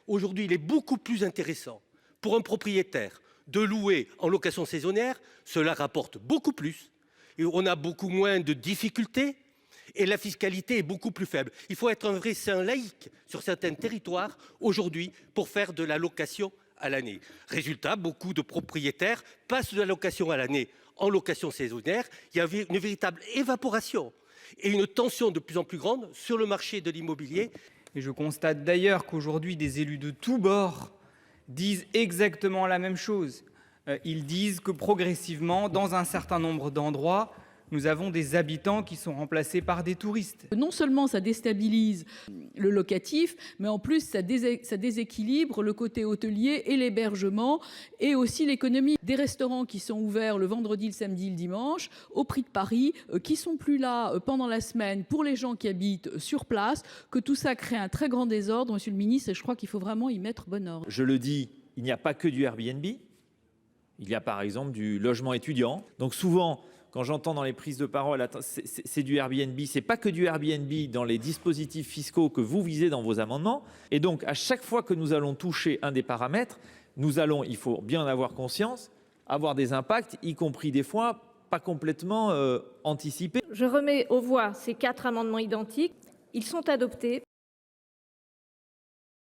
Aujourd'hui, il est beaucoup plus intéressant pour un propriétaire de louer en location saisonnière. Cela rapporte beaucoup plus et on a beaucoup moins de difficultés et la fiscalité est beaucoup plus faible. Il faut être un vrai saint laïque sur certains territoires aujourd'hui pour faire de la location à l'année. Résultat, beaucoup de propriétaires passent de la location à l'année en location saisonnière. Il y a une véritable évaporation et une tension de plus en plus grande sur le marché de l'immobilier. Et je constate d'ailleurs qu'aujourd'hui, des élus de tous bords disent exactement la même chose. Ils disent que progressivement, dans un certain nombre d'endroits, nous avons des habitants qui sont remplacés par des touristes. Non seulement ça déstabilise le locatif, mais en plus ça déséquilibre le côté hôtelier et l'hébergement et aussi l'économie. Des restaurants qui sont ouverts le vendredi, le samedi, le dimanche, au prix de Paris, qui sont plus là pendant la semaine pour les gens qui habitent sur place, que tout ça crée un très grand désordre, monsieur le ministre, et je crois qu'il faut vraiment y mettre bon ordre. Je le dis, il n'y a pas que du Airbnb. Il y a par exemple du logement étudiant. Donc souvent, quand j'entends dans les prises de parole, c'est du Airbnb, c'est pas que du Airbnb dans les dispositifs fiscaux que vous visez dans vos amendements. Et donc, à chaque fois que nous allons toucher un des paramètres, nous allons, il faut bien en avoir conscience, avoir des impacts, y compris des fois pas complètement anticipés. Je remets aux voix ces 4 amendements identiques. Ils sont adoptés.